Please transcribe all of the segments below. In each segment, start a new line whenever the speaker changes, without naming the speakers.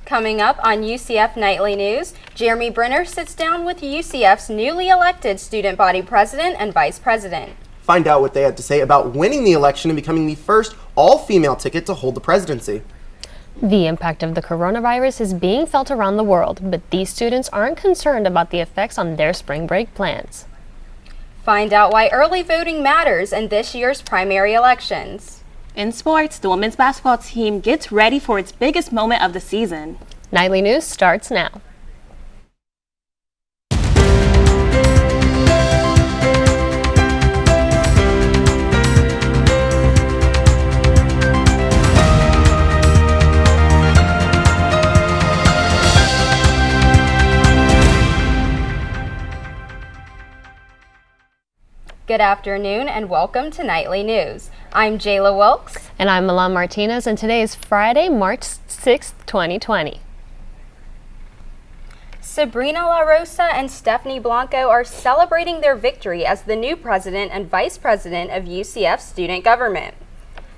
Coming up on UCF Nightly News, Jeremy Brenner sits down with UCF's newly elected student body president and vice president.
Find out what they had to say about winning the election and becoming the first all-female ticket to hold the presidency.
The impact of the coronavirus is being felt around the world, but these students aren't concerned about the effects on their spring break plans.
Find out why early voting matters in this year's primary elections.
In sports, the women's basketball team gets ready for its biggest moment of the season.
Nightly News starts now.
Good afternoon and welcome to Nightly News. I'm Jayla Wilkes.
And I'm Milan Martínez, and today is Friday, March 6th, 2020.
Sabrina La Rosa and Stephanie Blanco are celebrating their victory as the new president and vice president of UCF student government.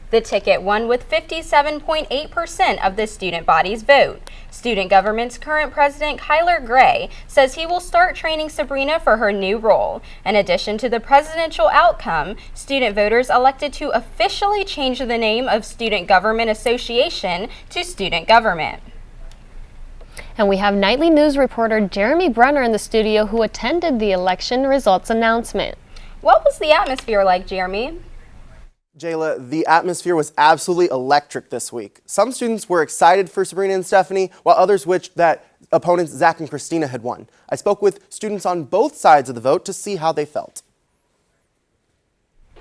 The ticket won with 57.8% of the student body's vote. Student government's current president, Kyler Gray, says he will start training Sabrina for her new role. In addition to the presidential outcome, student voters elected to officially change the name of Student Government Association to Student Government.
And we have Nightly News reporter Jeremy Brenner in the studio who attended the election results announcement.
What was the atmosphere like, Jeremy?
Jayla, the atmosphere was absolutely electric this week. Some students were excited for Sabrina and Stephanie, while others wished that opponents Zach and Christina had won. I spoke with students on both sides of the vote to see how they felt.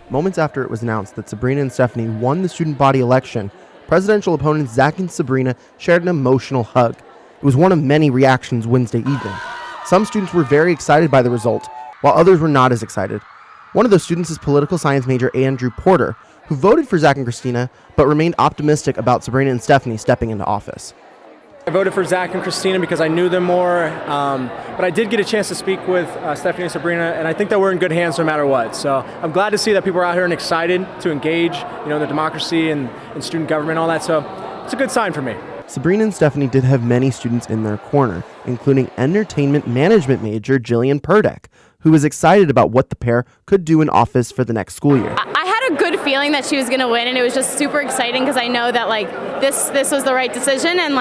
Moments after it was announced that Sabrina and Stephanie won the student body election, presidential opponents Zach and Sabrina shared an emotional hug. It was one of many reactions Wednesday evening. Some students were very excited by the result, while others were not as excited. One of those students is political science major Andrew Porter, who voted for Zach and Christina, but remained optimistic about Sabrina and Stephanie stepping into office.
I voted for Zach and Christina because I knew them more, but I did get a chance to speak with Stephanie and Sabrina, and I think that we're in good hands no matter what. So I'm glad to see that people are out here and excited to engage, in the democracy and student government, all that. So it's a good sign for me.
Sabrina and Stephanie did have many students in their corner, including entertainment management major Jillian Purdek, who was excited about what the pair could do in office for the next school year.
I had a good feeling that she was going to win, and it was just super exciting because I know that this was the right decision, and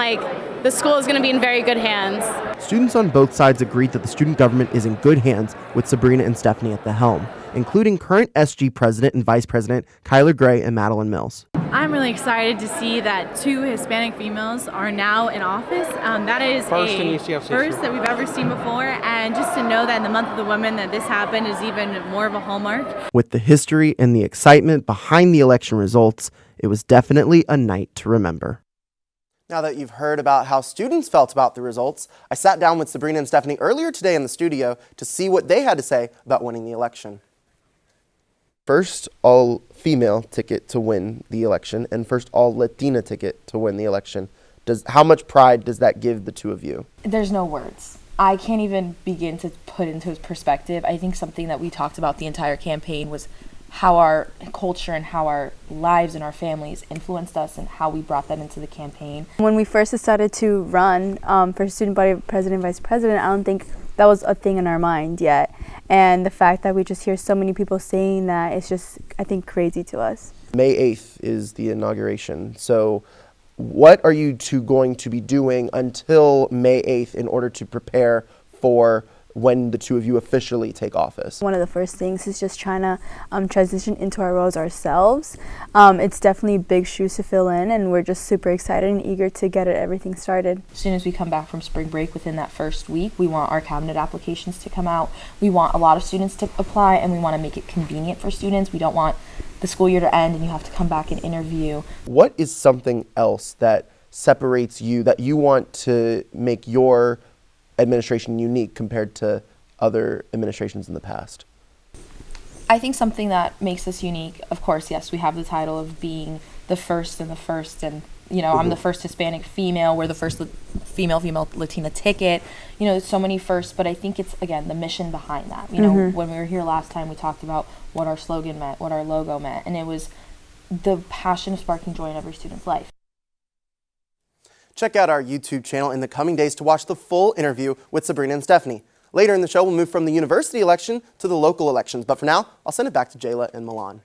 the school is going to be in very good hands.
Students on both sides agreed that the student government is in good hands with Sabrina and Stephanie at the helm, including current SG president and vice president Kyler Gray and Madeline Mills.
I'm really excited to see that 2 Hispanic females are now in office. That is first that we've ever seen before, and just to know that in the month of the women that this happened is even more of a hallmark.
With the history and the excitement behind the election results, it was definitely a night to remember. Now that you've heard about how students felt about the results, I sat down with Sabrina and Stephanie earlier today in the studio to see what they had to say about winning the election. First all-female ticket to win the election and first all-Latina ticket to win the election. How much pride does that give the two of you?
There's no words. I can't even begin to put into perspective. I think something that we talked about the entire campaign was how our culture and how our lives and our families influenced us and how we brought that into the campaign.
When we first decided to run for student body president, vice president, I don't think that was a thing in our mind yet. And the fact that we just hear so many people saying that is just, I think, crazy to us.
May 8th is the inauguration. So what are you two going to be doing until May 8th in order to prepare for when the two of you officially take office?
One of the first things is just trying to transition into our roles ourselves. It's definitely big shoes to fill in, and we're just super excited and eager to get everything started.
As soon as we come back from spring break within that first week, we want our cabinet applications to come out. We want a lot of students to apply, and we want to make it convenient for students. We don't want the school year to end and you have to come back and interview.
What is something else that separates you, that you want to make your administration unique compared to other administrations in the past?
I think something that makes us unique, of course, yes, we have the title of being the first, and I'm the first Hispanic female, we're the first female Latina ticket, there's so many firsts, but I think it's, again, the mission behind that. When we were here last time, we talked about what our slogan meant, what our logo meant, and it was the passion of sparking joy in every student's life.
Check out our YouTube channel in the coming days to watch the full interview with Sabrina and Stephanie. Later in the show, we'll move from the university election to the local elections. But for now, I'll send it back to Jayla and Milan.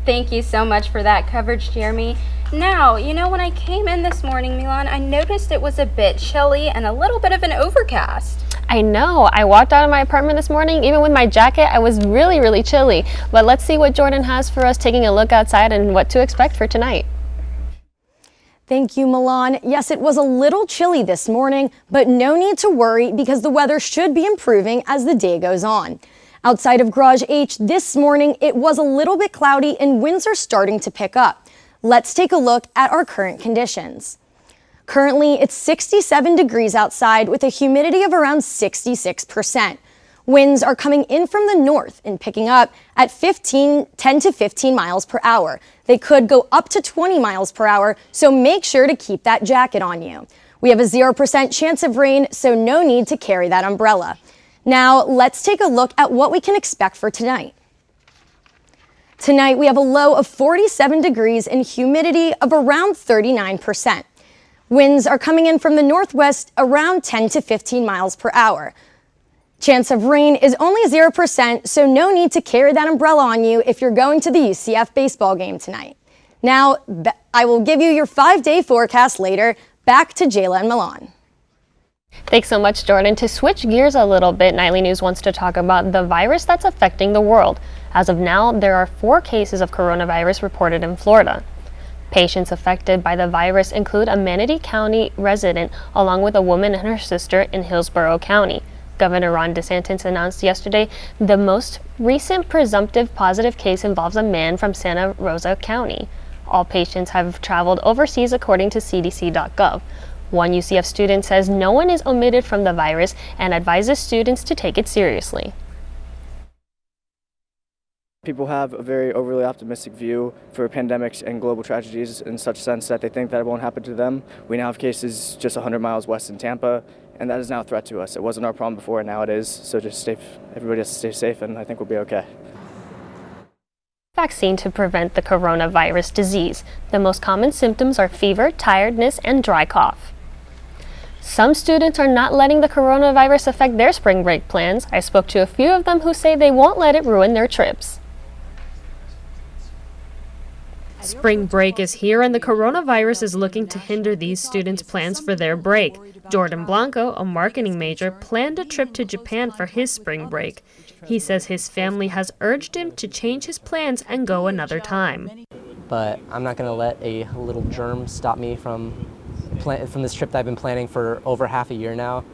Thank you so much for that coverage, Jeremy. Now, when I came in this morning, Milan, I noticed it was a bit chilly and a little bit of an overcast.
I know. I walked out of my apartment this morning, even with my jacket, I was really, really chilly. But let's see what Jordyn has for us, taking a look outside and what to expect for tonight.
Thank you, Milan. Yes, it was a little chilly this morning, but no need to worry because the weather should be improving as the day goes on. Outside of Garage H this morning, it was a little bit cloudy and winds are starting to pick up. Let's take a look at our current conditions. Currently, it's 67 degrees outside with a humidity of around 66%. Winds are coming in from the north and picking up at 10 to 15 miles per hour. They could go up to 20 miles per hour, so make sure to keep that jacket on you. We have a 0% chance of rain, so no need to carry that umbrella. Now, let's take a look at what we can expect for tonight. Tonight, we have a low of 47 degrees and humidity of around 39%. Winds are coming in from the northwest around 10 to 15 miles per hour. Chance of rain is only 0%, so no need to carry that umbrella on you if you're going to the UCF baseball game tonight. Now, I will give you your 5-day forecast later. Back to Jayla and Milan.
Thanks so much, Jordyn. To switch gears a little bit, Nightly News wants to talk about the virus that's affecting the world. As of now, there are 4 cases of coronavirus reported in Florida. Patients affected by the virus include a Manatee County resident, along with a woman and her sister in Hillsborough County. Governor Ron DeSantis announced yesterday the most recent presumptive positive case involves a man from Santa Rosa County. All patients have traveled overseas according to CDC.gov. One UCF student says no one is omitted from the virus and advises students to take it seriously.
People have a very overly optimistic view for pandemics and global tragedies in such sense that they think that it won't happen to them. We now have cases just 100 miles west in Tampa, and that is now a threat to us. It wasn't our problem before, and now it is. So just everybody has to stay safe, and I think we'll be okay.
Vaccine to prevent the coronavirus disease. The most common symptoms are fever, tiredness, and dry cough. Some students are not letting the coronavirus affect their spring break plans. I spoke to a few of them who say they won't let it ruin their trips.
Spring break is here and the coronavirus is looking to hinder these students' plans for their break. Jordyn Blanco, a marketing major, planned a trip to Japan for his spring break. He says his family has urged him to change his plans and go another time.
But I'm not going to let a little germ stop me from this trip that I've been planning for over half a year now.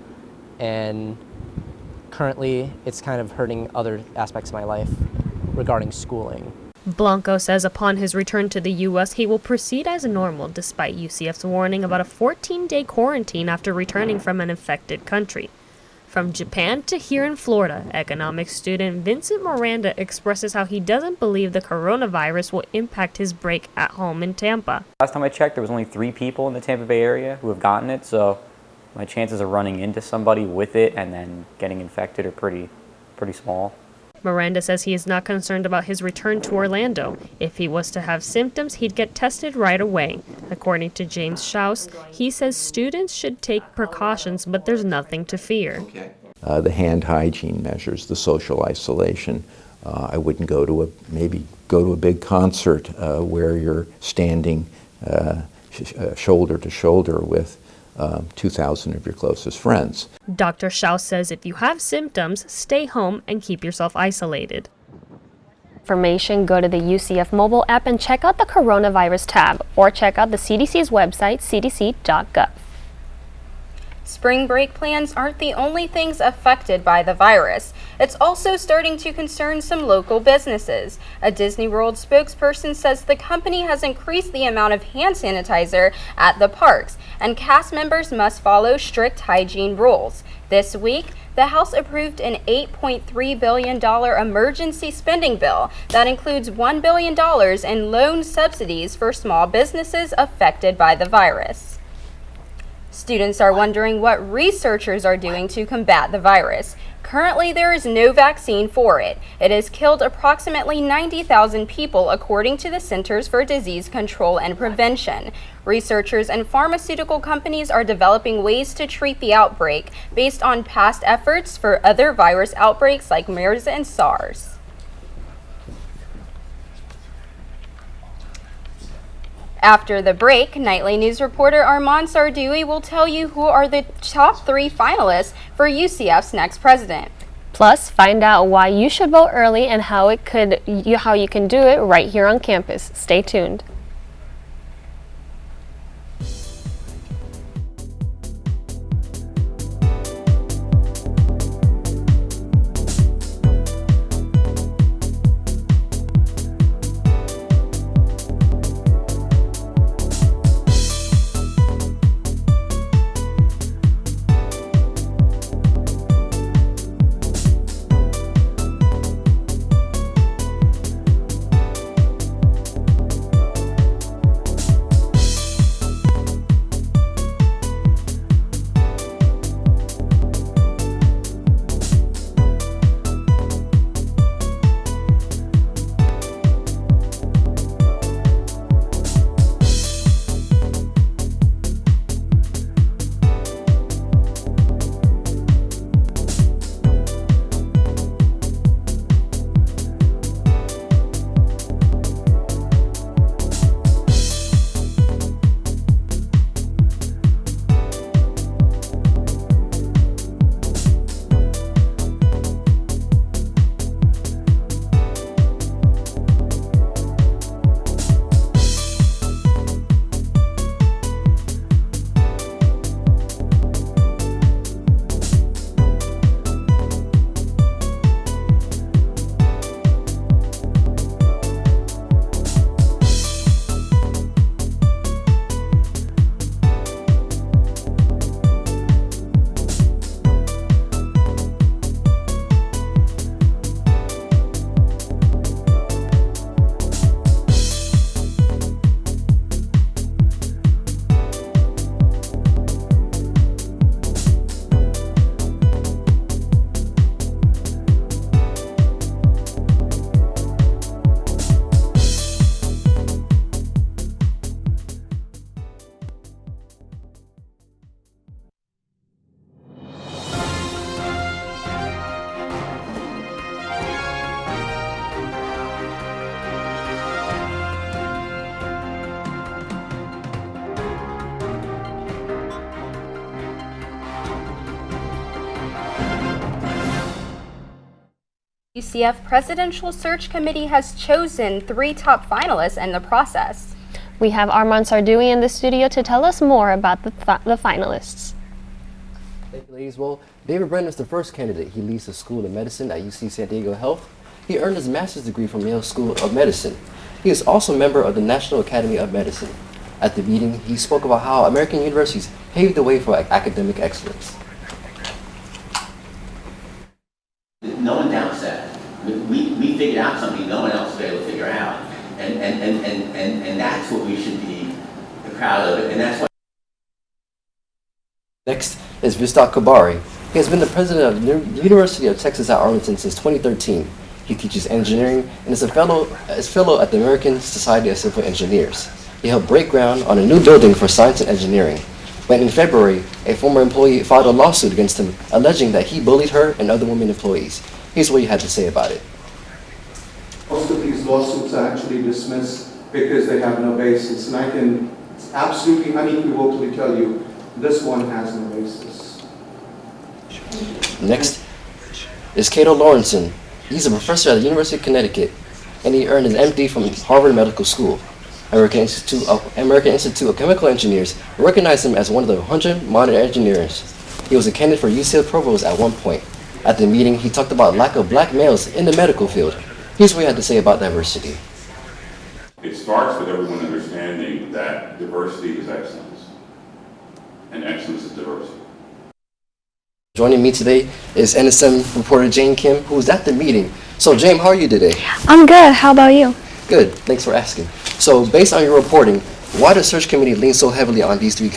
And currently, it's kind of hurting other aspects of my life regarding schooling.
Blanco says upon his return to the U.S., he will proceed as normal despite UCF's warning about a 14-day quarantine after returning from an infected country. From Japan to here in Florida, economics student Vincent Miranda expresses how he doesn't believe the coronavirus will impact his break at home in Tampa.
Last time I checked, there was only 3 people in the Tampa Bay area who have gotten it, so my chances of running into somebody with it and then getting infected are pretty small.
Miranda says he is not concerned about his return to Orlando. If he was to have symptoms, he'd get tested right away. According to James Schaus, he says students should take precautions, but there's nothing to fear.
The hand hygiene measures, the social isolation. I wouldn't go to a big concert where you're standing shoulder to shoulder with 2,000 of your closest friends.
Dr. Schaus says if you have symptoms, stay home and keep yourself isolated.
Information, go to the UCF mobile app and check out the coronavirus tab, or check out the CDC's website, cdc.gov.
Spring break plans aren't the only things affected by the virus. It's also starting to concern some local businesses. A Disney World spokesperson says the company has increased the amount of hand sanitizer at the parks, and cast members must follow strict hygiene rules. This week, the House approved an $8.3 billion emergency spending bill that includes $1 billion in loan subsidies for small businesses affected by the virus. Students are wondering what researchers are doing to combat the virus. currently there is no vaccine for it. It has killed approximately 90,000 people according to the Centers for Disease Control and Prevention. Researchers and pharmaceutical companies are developing ways to treat the outbreak based on past efforts for other virus outbreaks like MERS and SARS. After the break, Nightly News reporter Armand Sardoui will tell you who are the top 3 finalists for UCF's next president.
Plus, find out why you should vote early and how you can do it right here on campus. Stay tuned.
UCF Presidential Search Committee has chosen 3 top finalists in the process.
We have Armand Sardoui in the studio to tell us more about the finalists.
Thank you, ladies. Well, David Brennan is the first candidate. He leads the School of Medicine at UC San Diego Health. He earned his master's degree from Yale School of Medicine. He is also a member of the National Academy of Medicine. At the meeting, he spoke about how American universities paved the way for academic excellence.
No one doubts that. We figured out something no one else was able to figure out. And that's what we should be proud of. And that's why.
Next is Vista Kabari. He has been the president of the University of Texas at Arlington since 2013. He teaches engineering and is a fellow at the American Society of Civil Engineers. He helped break ground on a new building for science and engineering. But in February, a former employee filed a lawsuit against him, alleging that he bullied her and other women employees. Here's what he had to say about it.
Most of these lawsuits are actually dismissed because they have no basis. And I can absolutely unequivocally tell you, this one has no basis.
Next is Kato Lawrenson. He's a professor at the University of Connecticut, and he earned his MD from Harvard Medical School. American Institute of Chemical Engineers recognized him as one of the 100 modern engineers. He was a candidate for UCF provost at one point. At the meeting, he talked about lack of black males in the medical field. Here's what he had to say about diversity.
It starts with everyone understanding that diversity is excellence, and excellence is diversity.
Joining me today is NSM reporter Jane Kim, who was at the meeting. So Jane, how are you today?
I'm good. How about you?
Good. Thanks for asking. So based on your reporting, Why does the search committee lean so heavily on these three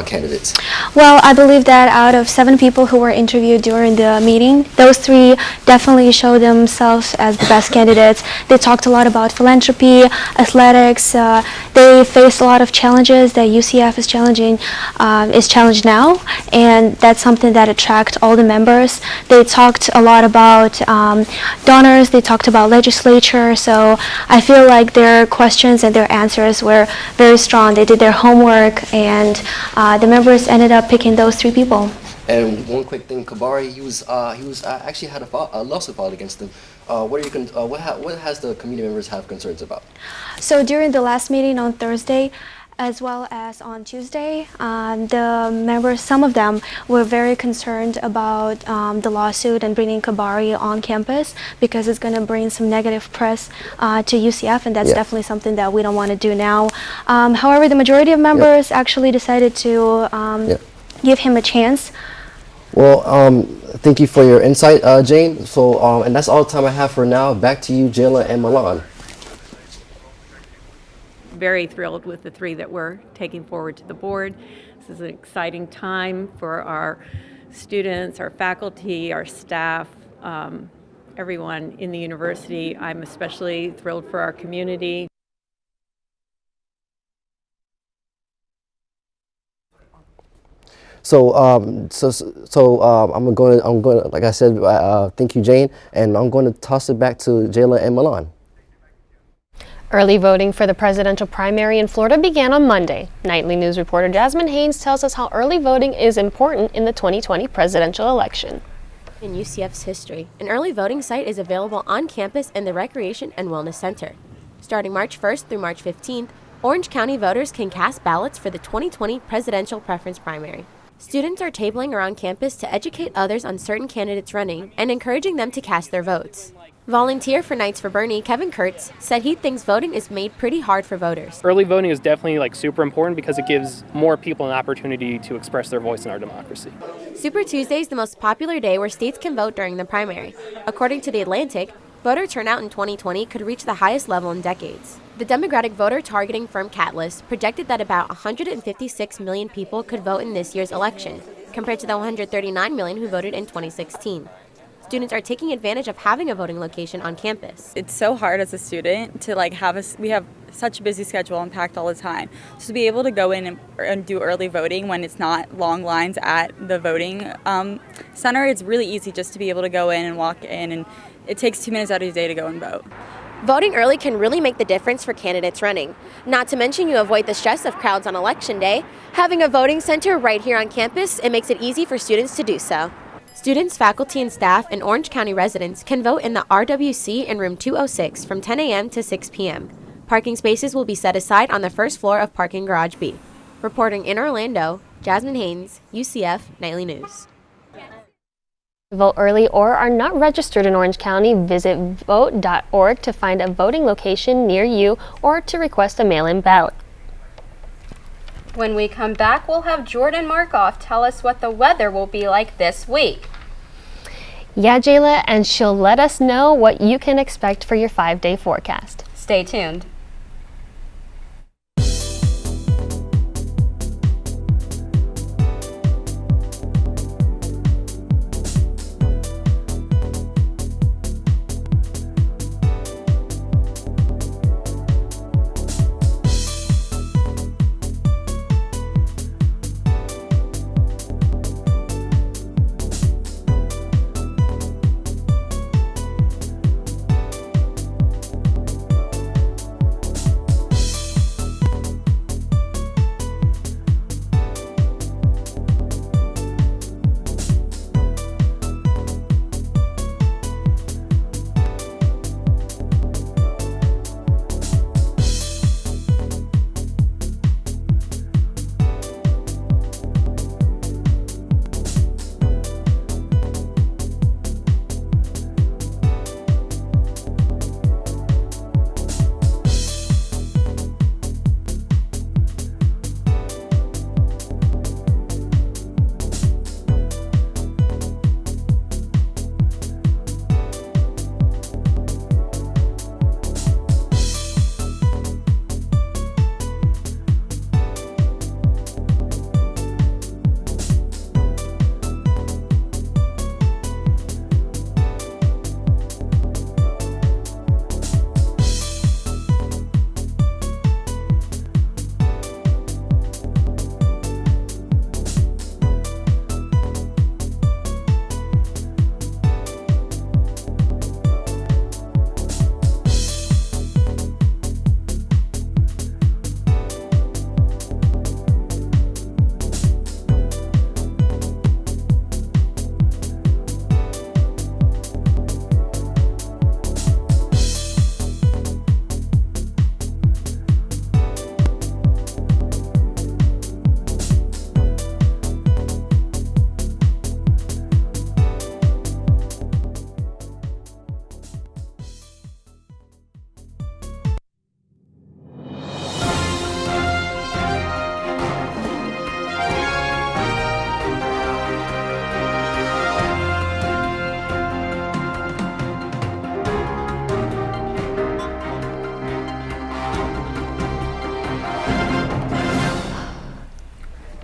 candidates?
Well, I believe that out of 7 people who were interviewed during the meeting, those 3 definitely showed themselves as the best candidates. They talked a lot about philanthropy, athletics. They faced a lot of challenges that UCF is challenged now, and that's something that attracts all the members. They talked a lot about donors. They talked about legislature. So I feel like their questions and their answers were very strong. They did their homework, and the members ended up picking those 3 people.
And one quick thing, Kabari, he was actually had a lawsuit filed against him. What has the community members have concerns about?
So during the last meeting on Thursday, as well as on Tuesday, the members, some of them were very concerned about the lawsuit and bringing Kabari on campus because it's going to bring some negative press to UCF, and that's definitely something that we don't want to do now. However, the majority of members actually decided to give him a chance.
Well, thank you for your insight, Jane. So, and that's all the time I have for now. Back to you, Jayla and Milan.
Very thrilled with the 3 that we're taking forward to the board. This is an exciting time for our students, our faculty, our staff, everyone in the university. I'm especially thrilled for our community.
So, I'm going to, like I said, thank you, Jane, and I'm going to toss it back to Jayla and Milan.
Early voting for the presidential primary in Florida began on Monday. Nightly News reporter Jasmine Haynes tells us how early voting is important in the 2020 presidential election.
In UCF's history, an early voting site is available on campus in the Recreation and Wellness Center. Starting March 1st through March 15th, Orange County voters can cast ballots for the 2020 presidential preference primary. Students are tabling around campus to educate others on certain candidates running and encouraging them to cast their votes. Volunteer for Knights for Bernie, Kevin Kurtz, said he thinks voting is made pretty hard for voters.
Early voting is definitely super important because it gives more people an opportunity to express their voice in our democracy.
Super Tuesday is the most popular day where states can vote during the primary. According to The Atlantic, voter turnout in 2020 could reach the highest level in decades. The demographic voter targeting firm Catalyst projected that about 156 million people could vote in this year's election, compared to the 139 million who voted in 2016. Students are taking advantage of having a voting location on campus.
It's so hard as a student to we have such a busy schedule and packed all the time. So to be able to go in and do early voting when it's not long lines at the voting center, it's really easy just to be able to go in and walk in, and it takes 2 minutes out of your day to go and vote.
Voting early can really make the difference for candidates running. Not to mention you avoid the stress of crowds on election day. Having a voting center right here on campus, it makes it easy for students to do so. Students, faculty, and staff, and Orange County residents can vote in the RWC in room 206 from 10 a.m. to 6 p.m. Parking spaces will be set aside on the first floor of Parking Garage B. Reporting in Orlando, Jasmine Haynes, UCF Nightly News.
Vote early or are not registered in Orange County, visit vote.org to find a voting location near you or to request a mail-in ballot.
When we come back, we'll have Jordyn Markhoff tell us what the weather will be like this week.
Yeah, Jayla, and she'll let us know what you can expect for your 5-day forecast.
Stay tuned.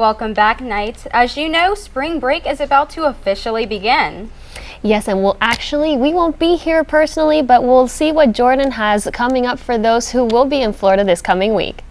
Welcome back, Knights. As you know, spring break is about to officially begin.
Yes, and we won't be here personally, but we'll see what Jordyn has coming up for those who will be in Florida this coming week.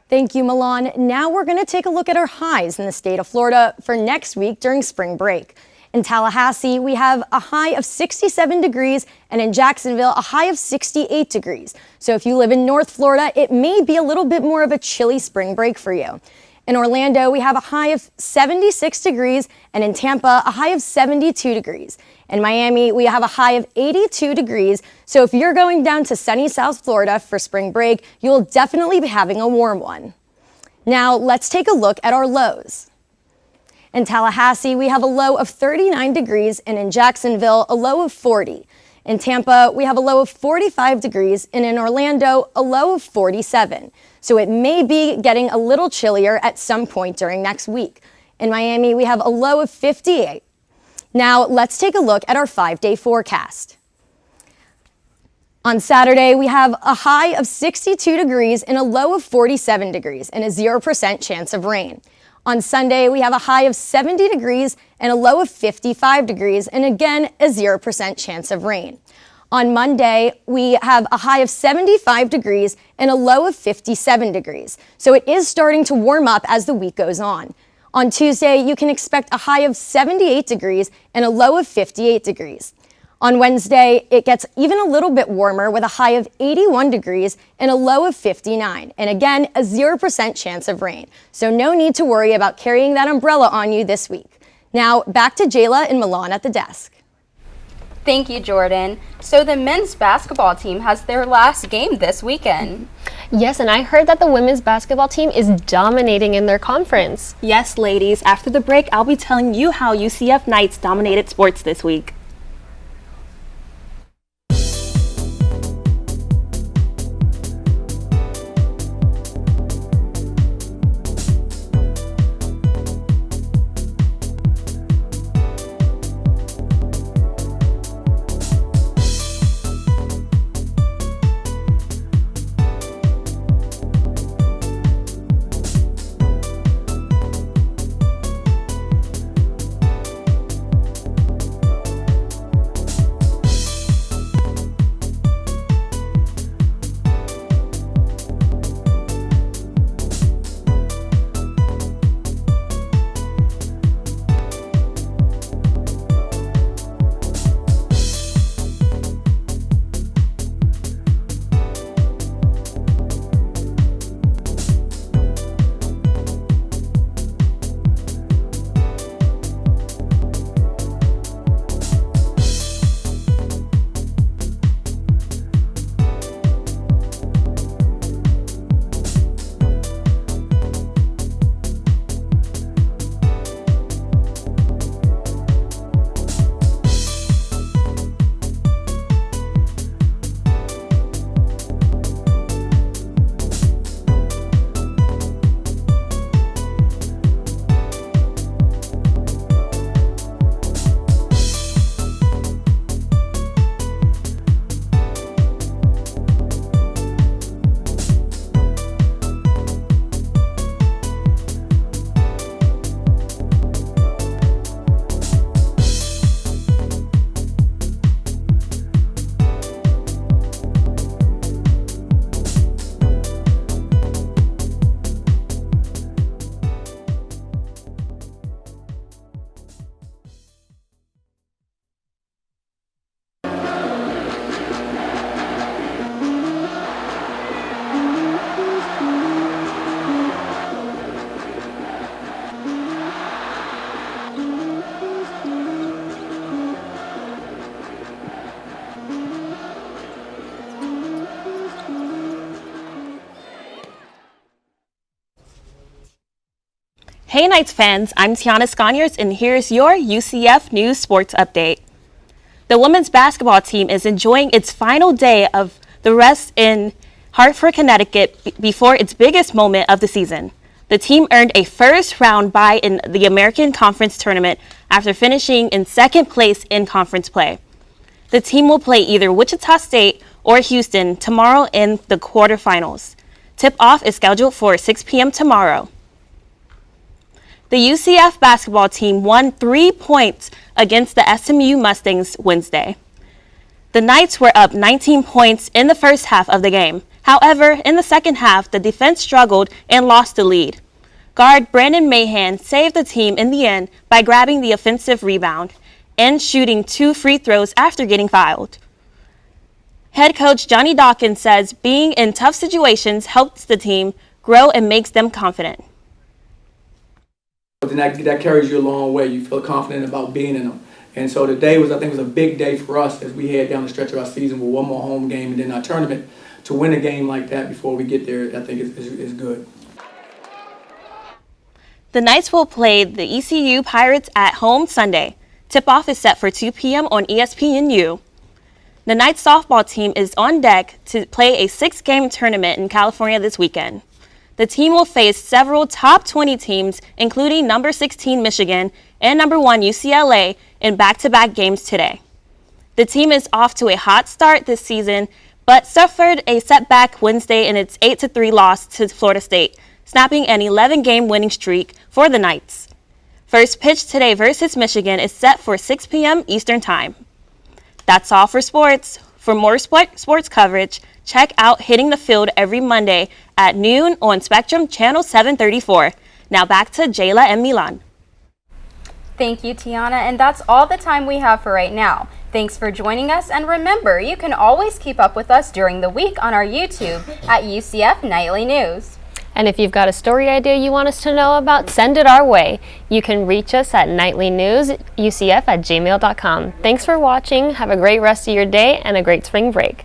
Thank you, Milan. Now we're going to take a look at our highs in the state of Florida for next week during spring break. In Tallahassee, we have a high of 67 degrees, and in Jacksonville, a high of 68 degrees. So if you live in North Florida, it may be a little bit more of a chilly spring break for you. In Orlando, we have a high of 76 degrees, and in Tampa, a high of 72 degrees. In Miami, we have a high of 82 degrees. So if you're going down to sunny South Florida for spring break, you'll definitely be having a warm one. Now, let's take a look at our lows. In Tallahassee, we have a low of 39 degrees, and in Jacksonville, a low of 40. In Tampa, we have a low of 45 degrees, and in Orlando, a low of 47. So it may be getting a little chillier at some point during next week. In Miami, we have a low of 58. Now, let's take a look at our 5-day forecast. On Saturday, we have a high of 62 degrees and a low of 47 degrees and a 0% chance of rain. On Sunday, we have a high of 70 degrees and a low of 55 degrees, and again, a 0% chance of rain. On Monday, we have a high of 75 degrees and a low of 57 degrees. So it is starting to warm up as the week goes on. On Tuesday, you can expect a high of 78 degrees and a low of 58 degrees. On Wednesday, it gets even a little bit warmer with a high of 81 degrees and a low of 59. And again, a 0% chance of rain. So no need to worry about carrying that umbrella on you this week. Now, back to Jayla and Milan at the desk.
Thank you, Jordyn. So the men's basketball team has their last game this weekend.
Yes, and I heard that the women's basketball team is dominating in their conference.
Yes, ladies. After the break, I'll be telling you how UCF Knights dominated sports this week. Hey Knights fans, I'm Tiana Sconiers, and here's your UCF News Sports Update. The women's basketball team is enjoying its final day of the rest in Hartford, Connecticut before its biggest moment of the season. The team earned a first-round bye in the American Conference Tournament after finishing in second place in conference play. The team will play either Wichita State or Houston tomorrow in the quarterfinals. Tip-off is scheduled for 6 p.m. tomorrow. The UCF basketball team won 3 points against the SMU Mustangs Wednesday. The Knights were up 19 points in the first half of the game. However, in the second half, the defense struggled and lost the lead. Guard Brennan saved the team in the end by grabbing the offensive rebound and shooting 2 free throws after getting fouled. Head coach Johnny Dawkins says being in tough situations helps the team grow and makes them confident.
Then that carries you a long way. You feel confident about being in them. And so today was, I think, was a big day for us as we head down the stretch of our season with one more home game and then our tournament. To win a game like that before we get there, I think is good.
The Knights will play the ECU Pirates at home Sunday. Tip-off is set for 2 p.m. on ESPNU. The Knights softball team is on deck to play a 6-game tournament in California this weekend. The team will face several top 20 teams, including number 16 Michigan and number 1 UCLA, in back-to-back games today. The team is off to a hot start this season, but suffered a setback Wednesday in its 8-3 loss to Florida State, snapping an 11-game winning streak for the Knights. First pitch today versus Michigan is set for 6 p.m. Eastern Time. That's all for sports. For more sports coverage, check out Hitting the Field every Monday at noon on Spectrum Channel 734. Now back to Jayla and Milan.
Thank you, Tiana, and that's all the time we have for right now. Thanks for joining us, and remember, you can always keep up with us during the week on our YouTube at UCF Knightly News.
And if you've got a story idea you want us to know about, send it our way. You can reach us at nightlynewsucf@gmail.com. Thanks for watching. Have a great rest of your day and a great spring break.